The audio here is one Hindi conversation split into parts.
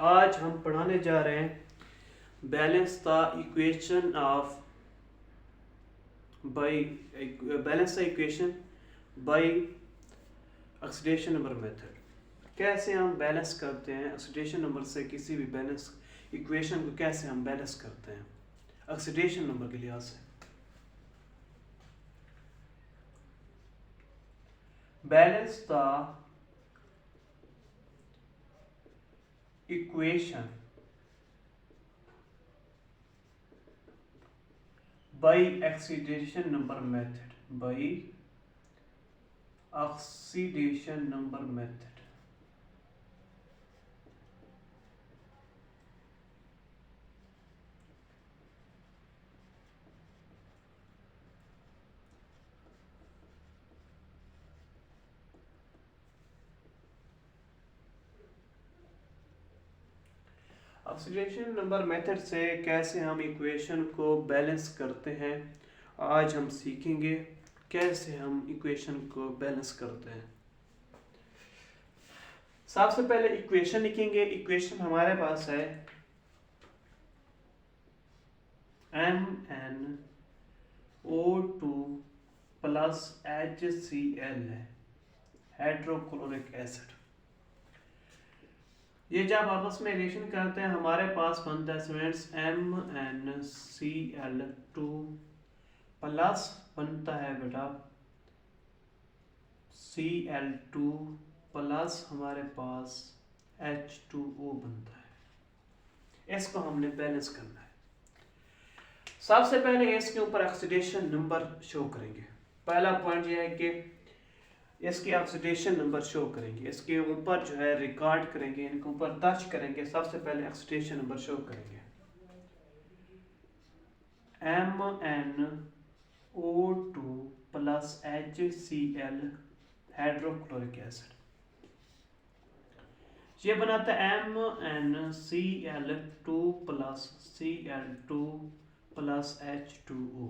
आज हम पढ़ाने जा रहे हैं balance the equation of by balance the equation by oxidation number method. कैसे हम बैलेंस करते हैं ऑक्सीडेशन नंबर से किसी भी बैलेंस इक्वेशन को, कैसे हम बैलेंस करते हैं ऑक्सीडेशन नंबर के लिहाज से। Balance the equation by oxidation number method, by oxidation number method। Oxidation number method से कैसे हम इक्वेशन को बैलेंस करते हैं, आज हम सीखेंगे कैसे हम इक्वेशन को बैलेंस करते हैं। सबसे पहले इक्वेशन लिखेंगे। इक्वेशन हमारे पास है MnO2 प्लस HCl है, हाइड्रोक्लोरिक एसिड। ये जब आपस में रिएक्शन करते हैं हमारे पास बनता है स्टूडेंट्स MnCl2 प्लस बनता है बेटा Cl2 प्लस हमारे पास H2O बनता है। इसको हमने बैलेंस करना है। सबसे पहले इसके ऊपर ऑक्सीडेशन नंबर शो करेंगे। पहला पॉइंट यह है कि इसके ऑक्सीडेशन नंबर शो करेंगे, इसके ऊपर जो है रिकॉर्ड करेंगे, इनके ऊपर दर्ज करेंगे। सबसे पहले ऑक्सीडेशन नंबर शो करेंगे MnO2 plus HCl hydrochloric acid. ये बनाता है MnCl2 plus Cl2 plus H2O।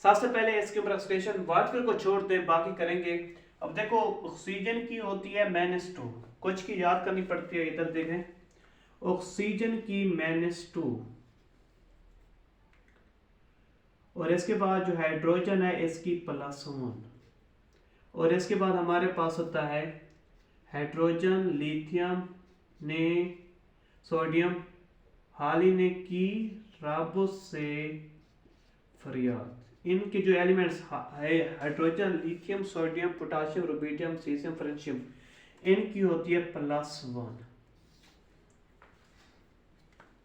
सबसे पहले इसके ऊपर ऑक्सीडेशन वाटर को छोड़ दे, बाकी करेंगे। अब देखो ऑक्सीजन की होती है -2, कुछ की याद करनी पड़ती है। इधर देखें, ऑक्सीजन की -2 और इसके बाद जो हाइड्रोजन है इसकी +1 और इसके बाद हमारे पास होता है हाइड्रोजन, लिथियम ने सोडियम, हाल ही ने की रब से फरियाद। इनके जो एलिमेंट्स है hydrogen, lithium, sodium, potassium, rubidium, caesium, francium, इनकी होती है +1।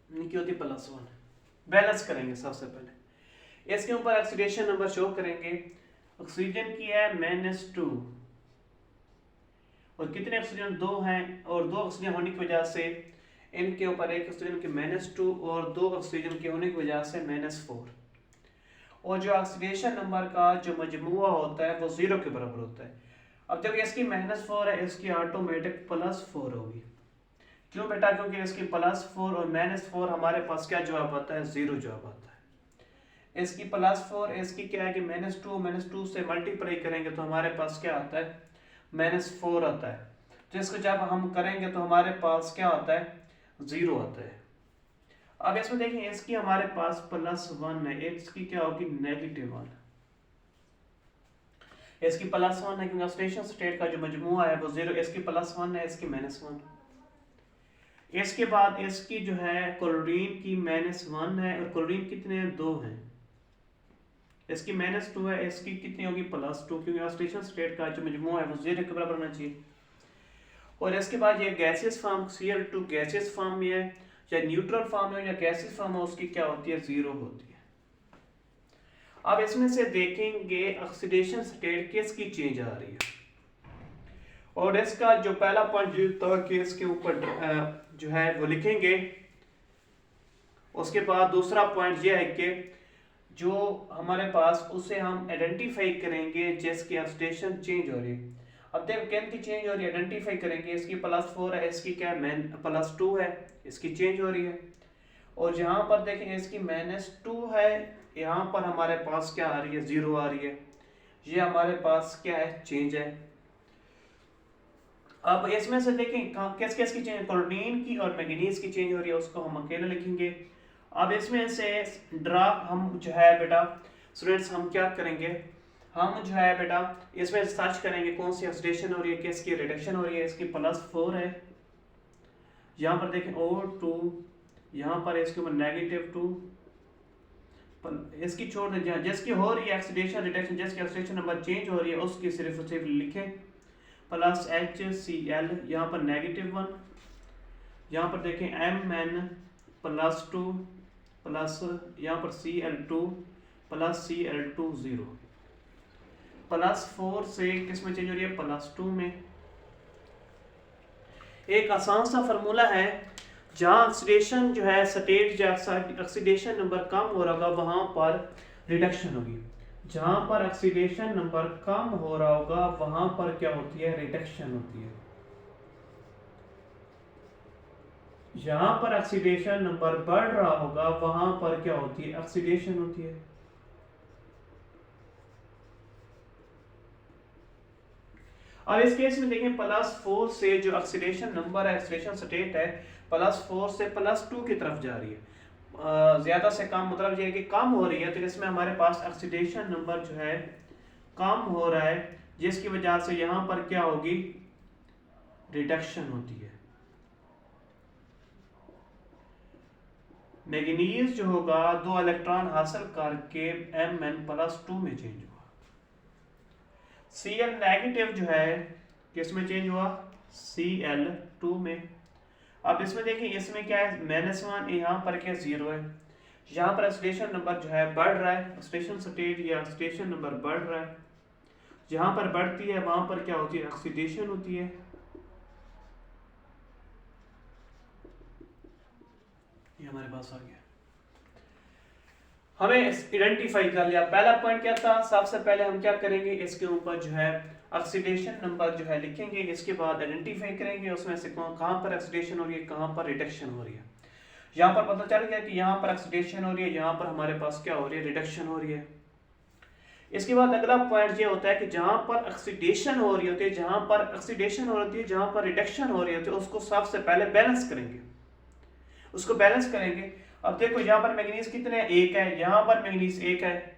इनकी होती है +1। बैलेंस करेंगे। सबसे पहले इसके ऊपर ऑक्सीडेशन नंबर शो करेंगे। ऑक्सीजन की है -2 और कितने ऑक्सीजन 2 हैं, और 2 ऑक्सीजन होने की वजह से इनके ऊपर एक ऑक्सीजन के -2 और 2 ऑक्सीजन के होने की वजह से -4। और जो ऑक्सीडेशन नंबर का जो मजमुआ होता है वो 0 के बराबर होता है। अब जब इसकी -4 है, इसकी ऑटोमेटिक +4 होगी। क्यों बेटा? क्योंकि इसकी +4 और -4 हमारे पास क्या जवाब आता है? 0 जवाब आता है। इसकी +4, इसकी क्या है कि -2 से मल्टीप्लाई करेंगे तो हमारे पास क्या आता है? -4 आता है। तो इसको जब हम करेंगे तो हमारे पास क्या आता है? 0 आता है। अब इसमें देखें, इसकी हमारे पास +1 है, इसकी क्या होगी? -1। इसकी +1 है क्योंकि ऑक्सीडेशन स्टेट का जो मजमूआ है वो 0, इसकी +1 है, इसकी -1। इसके बाद इसकी जो है क्लोरीन की -1 है और क्लोरीन कितने हैं? 2 हैं। इसकी -2 है, इसकी कितनी होगी? +2, क्योंकि ऑक्सीडेशन स्टेट का जो मजमूआ है वो 0 के बराबर होना चाहिए। और इसके बाद ये gaseous form Cl2 gaseous form में है, चाहे न्यूट्रल फॉर्म है या गैसियस फॉर्म है, उसकी क्या होती है? 0 होती है। अब इसमें से देखेंगे ऑक्सीडेशन स्टेट किसकी चेंज आ रही है, और इसका जो पहला पॉइंट जो कि इसके ऊपर जो है वो लिखेंगे। उसके बाद दूसरा पॉइंट ये है कि जो हमारे पास उसे हम आइडेंटिफाई करेंगे जिसकी ऑक्सीडेशन चेंज हो रही है। अब देखो किन की चेंज हो रही है, आइडेंटिफाई करेंगे। इसकी +4 है, इसकी क्या है? +2 है, इसकी चेंज हो रही है। और यहाँ पर देखेंगे इसकी -2 है, यहाँ पर हमारे पास क्या आ रही है? 0 आ रही है। ये हमारे पास क्या है? चेंज है। अब इसमें से देखें किस किस की चेंज, क्लोरीन की और मैंगनीज की चेंज हो रही है, उसको हम अकेले लिखेंगे। अब इसमें से ड्रा हम जो है बेटा स्टूडेंट्स हम क्या करेंगे, हम जो है बेटा इसमें सर्च करेंगे कौन सी ऑक्सीडेशन हो रही है, किसकी रिडक्शन हो रही है। इसकी +4 है, यहाँ पर देखें O2, यहाँ पर इसके ऊपर -2, इसकी छोड़ दें, जिसकी हो रही है ऑक्सीडेशन रिडक्शन, जिसकी ऑक्सीडेशन नंबर चेंज हो रही है उसकी सिर्फ लिखें +HCl, यहाँ पर -1, यहाँ पर देखें Mn+2 प्लस यहाँ पर Cl2 प्लस Cl2 0, +4 से किस में चेंज हो रही है, +2 में। एक आसान सा फार्मूला है, जहाँ ऑक्सीडेशन जो है स्टेट जो ऑक्सीडेशन नंबर कम हो रहा होगा वहां पर रिडक्शन होगी, जहां पर ऑक्सीडेशन नंबर कम हो रहा होगा वहां पर क्या होती है, रिडक्शन होती है। जहां पर ऑक्सीडेशन नंबर बढ़ रहा होगा वहां पर क्या होती है, ऑक्सीडेशन होती है। अब इस केस में देखें +4 से जो ऑक्सीडेशन नंबर है, ऑक्सीडेशन स्टेट है, +4 से +2 की तरफ जा रही है। ज्यादा से कम मतलब ये है कि कम हो रही है, तो इसमें हमारे पास ऑक्सीडेशन नंबर जो है कम हो रहा है, जिसकी वजह से यहां पर क्या होगी, रिडक्शन होती है। मैग्नीज जो होगा 2 इलेक्ट्रॉन हासिल करके Mn+2 में चेंज हुआ। Cl नेगेटिव जो है किस में चेंज हुआ, Cl2 में। अब इसमें देखिए इसमें क्या है, -1, यहाँ पर क्या 0 है, यहाँ पर ऑक्सीडेशन नंबर जो है बढ़ रहा है, ऑक्सीडेशन स्टेट या ऑक्सीडेशन नंबर बढ़ रहा है, जहां पर बढ़ती है वहां पर क्या होती है, ऑक्सीडेशन होती है। ये हमारे पास आ गया, हमें आइडेंटिफाई कर लिया। पहला पॉइंट क्या था, सबसे पहले हम क्या करेंगे, इसके ऊपर जो है ऑक्सीडेशन नंबर जो है लिखेंगे, इसके बाद आइडेंटिफाई करेंगे उसमें से कहां पर ऑक्सीडेशन हो रही है, कहां पर रिडक्शन हो रही है। यहाँ पर पता चल गया कि यहाँ पर ऑक्सीडेशन हो रही है, यहाँ पर हमारे पास क्या हो रही है, रिडक्शन हो रही है। इसके बाद अगला पॉइंट ये होता है कि जहां पर ऑक्सीडेशन हो रही होती है, जहां पर ऑक्सीडेशन हो रही है, जहां पर रिडक्शन हो रही होती है, उसको सबसे पहले बैलेंस करेंगे, उसको बैलेंस करेंगे। अब देखो यहाँ पर मैग्नीज कितने, 1 है, यहाँ पर मैग्नीज 1 है,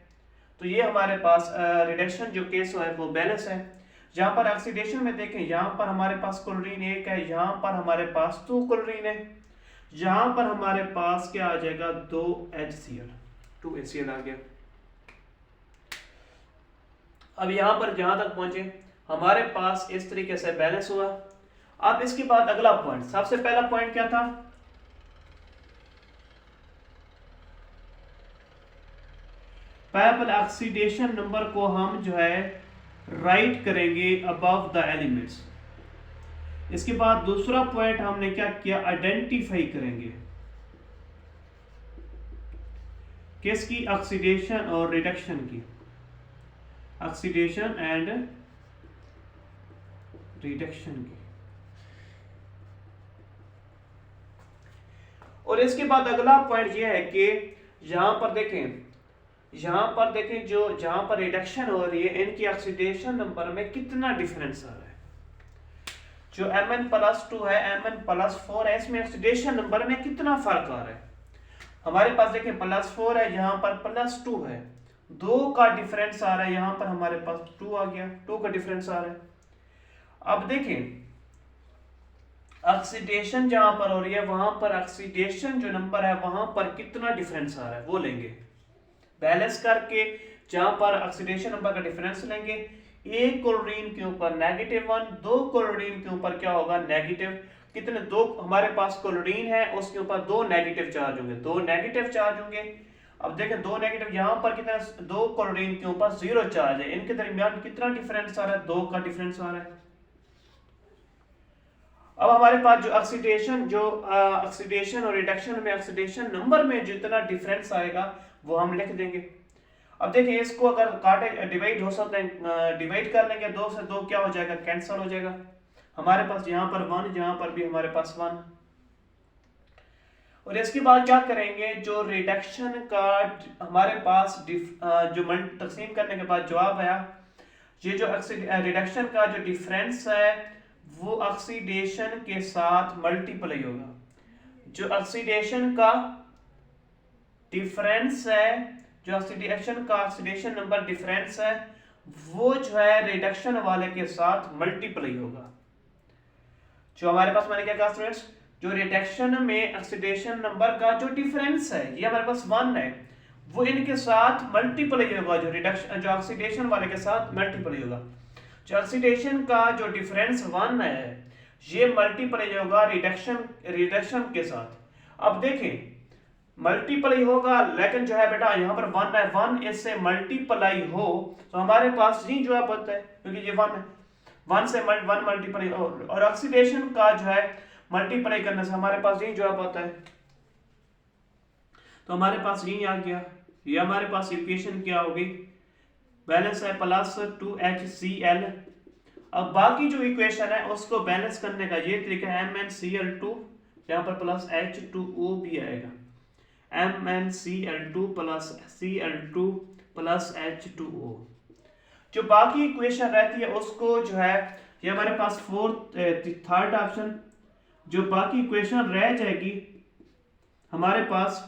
तो ये हमारे पास रिडक्शन जो केस है वो बैलेंस है। यहाँ पर ऑक्सीडेशन में देखें, यहाँ पर हमारे पास क्लोरीन 1 है, यहाँ पर हमारे पास 2 क्लोरीन है, यहाँ पर हमारे पास क्या आ जाएगा, 2 HCl आ गया। अब यहाँ पर जहां तक पहुंचे हमारे पास इस तरीके से बैलेंस हुआ। अब इसके बाद अगला पॉइंट, सबसे पहला पॉइंट क्या था, पैरेलल ऑक्सीडेशन नंबर को हम जो है राइट करेंगे अबव द एलिमेंट्स। इसके बाद दूसरा पॉइंट हमने क्या किया, आइडेंटिफाई करेंगे किसकी, ऑक्सीडेशन और रिडक्शन की, ऑक्सीडेशन एंड रिडक्शन की। और इसके बाद अगला पॉइंट यह है कि यहां पर देखें जो जहां पर रिडक्शन हो रही है इनकी ऑक्सीडेशन नंबर में कितना डिफरेंस आ रहा है। जो Mn+2 है, Mn+4 है, इसमें ऑक्सीडेशन नंबर में कितना फर्क आ रहा है। हमारे पास देखें +4 है, यहाँ पर +2 है, 2 का डिफरेंस आ रहा है, यहाँ पर हमारे पास 2 आ गया, 2 का डिफरेंस आ रहा है। अब देखें ऑक्सीडेशन जहां पर हो रही है वहां पर ऑक्सीडेशन जो नंबर है वहां पर कितना डिफरेंस आ रहा है वो लेंगे, बैलेंस करके जहां पर ऑक्सीडेशन नंबर का डिफरेंस लेंगे। एक क्लोरीन के ऊपर -1, 2 क्लोरीन के ऊपर क्या होगा, नेगेटिव, कितने, 2 हमारे पास क्लोरीन है उसके ऊपर 2 नेगेटिव चार्ज होंगे, 2 नेगेटिव चार्ज होंगे। अब देखें 2 नेगेटिव, यहाँ पर कितना, 2 क्लोरीन के ऊपर 0 चार्ज है, इनके दरमियान कितना डिफरेंस आ रहा है, 2 का डिफरेंस आ रहा है। अब हमारे पास जो ऑक्सीडेशन और रिडक्शन में ऑक्सीडेशन नंबर में जितना डिफरेंस आएगा वो हम लिख देंगे। अब देखिए इसको अगर काटे डिवाइड हो सकते हैं, डिवाइड कर लेंगे 2 से, 2 क्या हो जाएगा, कैंसिल हो जाएगा। हमारे पास यहाँ पर 1, यहाँ पर भी हमारे पास 1। और इसके बाद क्या करेंगे, जो रिडक्शन का हमारे पास जो तकसीम करने के बाद जवाब आया, ये जो रिडक्शन का जो डिफरेंस है वो ऑक्सीडेशन के साथ मल्टीप्लाई होगा। जो ऑक्सीडेशन का डिफरेंस है, जो ऑक्सीडेशन नंबर डिफरेंस है, वो जो है रिडक्शन वाले के साथ मल्टीप्लाई होगा। जो हमारे पास मैंने क्या कहा स्टूडेंट्स, जो रिडक्शन में ऑक्सीडेशन नंबर का जो डिफरेंस है, ये हमारे पास 1 है, वो इनके साथ मल्टीप्लाई होगा। जो ऑक्सीडेशन वाले के साथ मल्टीप्लाई होगा। जो ऑक्सीडेशन का जो डिफरेंस 1 है, ये मल्टीप्लाई होगा रिडक्शन के साथ। अब देखें मल्टीप्लाई होगा, लेकिन जो है बेटा यहाँ पर 1 है, 1 इससे मल्टीप्लाई हो तो हमारे पास ही जो है होता है, क्योंकि ये 1 है, 1 से 1 मल्टीप्लाई और ऑक्सीडेशन का जो है मल्टीप्लाई करने से हमारे पास ही जो है होता है। तो हमारे पास यही आ गया। ये हमारे पास इक्वेशन क्या होगी, बैलेंस है प्लस 2HCl। अब बाकी जो इक्वेशन है उसको बैलेंस करने का ये तरीका है, MnCl2, यहाँ पर प्लस H2O भी आएगा, MnCl2 plus Cl2 plus H2O। जो बाकी इक्वेशन रहती है उसको जो है, ये हमारे पास थर्ड ऑप्शन, जो बाकी इक्वेशन रह जाएगी हमारे पास,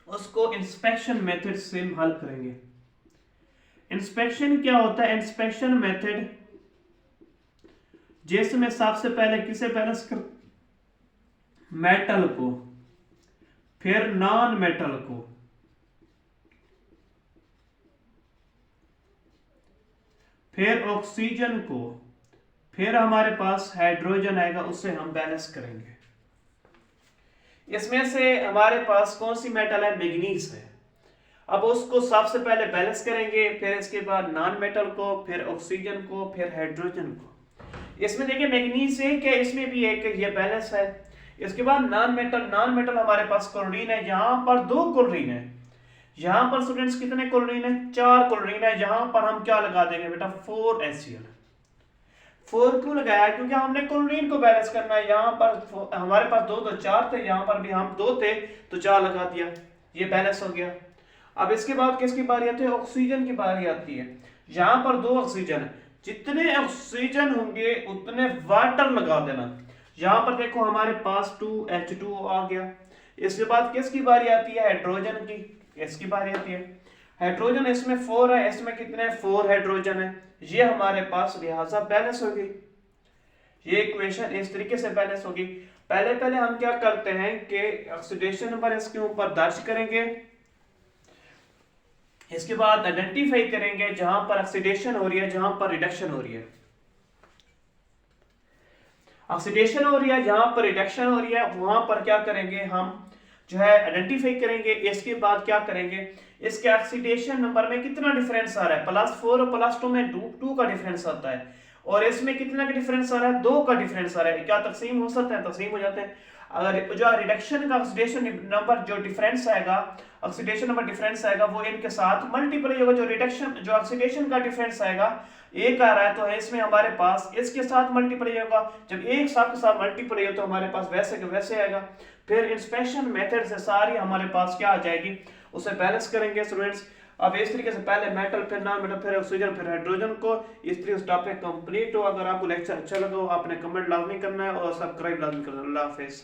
उसको इंस्पेक्शन मेथड से हल करेंगे। इंस्पेक्शन क्या होता है, इंस्पेक्शन मेथड जिसमें सबसे पहले किसे बैलेंस कर, मेटल को, फिर नॉन मेटल को, फिर ऑक्सीजन को, फिर हमारे पास हाइड्रोजन आएगा, उससे हम बैलेंस करेंगे। इसमें से हमारे पास कौन सी मेटल है, मैग्नीज है। अब उसको सबसे पहले बैलेंस करेंगे, फिर इसके बाद नॉन मेटल को, फिर ऑक्सीजन को, फिर हाइड्रोजन को। इसमें देखिए मैग्नीज है कि इसमें भी एक ये बैलेंस है। इसके बाद नॉन मेटल हमारे पास क्लोरीन है, यहाँ पर 2 क्लोरीन है। यहाँ पर स्टूडेंट्स कितने क्लोरीन है, 4 क्लोरीन है। यहाँ पर हम क्या लगा देंगे बेटा, 4HCl। 4 क्यों लगाया, क्योंकि हमने क्लोरीन को बैलेंस करना है। यहाँ पर हमारे पास 2 तो 4 थे, यहाँ पर भी हम 2 थे तो 4 लगा दिया, ये बैलेंस हो गया। अब इसके बाद किसकी बारी आती है, ऑक्सीजन की बारी आती है। यहाँ पर 2 ऑक्सीजन है, जितने ऑक्सीजन होंगे उतने वाटर लगा देना। यहाँ पर देखो हमारे पास 2H2O आ गया। इसके बाद किसकी बारी आती है, हाइड्रोजन की, इसकी बारी आती है। हाइड्रोजन इसमें 4 है, इसमें कितने 4 हाइड्रोजन है, ये हमारे पास लिहाजा बैलेंस होगी। ये इक्वेशन इस तरीके से बैलेंस होगी। पहले हम क्या करते हैं कि ऑक्सीडेशन नंबर इसके ऊपर दर्ज करेंगे, इसके बाद आइडेंटिफाई करेंगे जहां पर ऑक्सीडेशन हो रही है, जहां पर रिडक्शन हो रही है। ऑक्सीडेशन हो रही है, जहां पर रिडक्शन हो रही है, वहां पर क्या करेंगे, हम जो है आइडेंटिफाई करेंगे। इसके बाद क्या करेंगे, इसके ऑक्सीडेशन नंबर में कितना डिफरेंस आ रहा है, +4 और +2 में 2 का डिफरेंस आता है, और इसमें कितना का डिफरेंस आ रहा है, 2 का डिफरेंस आ रहा है। क्या तकसीम हो सकते हैं, तकसीम हो जाते हैं। अगर जो रिडक्शन का ऑक्सीडेशन नंबर जो डिफरेंस आएगा, ऑक्सीडेशन नंबर डिफरेंस आएगा, वो इनके साथ मल्टीप्लाई होगा। जो ऑक्सीडेशन का डिफरेंस आएगा 1 आ रहा है, तो इसमें हमारे पास इसके साथ मल्टीप्लाई होगा। जब एक साथ के साथ मल्टीप्लाई हो तो हमारे पास वैसे के वैसे आएगा। फिर इंस्पेक्शन मेथड से सारी हमारे पास क्या आ जाएगी, उसे बैलेंस करेंगे स्टूडेंट्स। अब इस तरीके से पहले मेटल, फिर नॉन मेटल, फिर ऑक्सीजन, फिर हाइड्रोजन को, इस तरीके से टॉपिक कंप्लीट हो। अगर आपको लेक्चर अच्छा लगा हो आपने कमेंट लाजमी करना है और सब्सक्राइब लाजमी करना है। अल्लाह हाफिज़।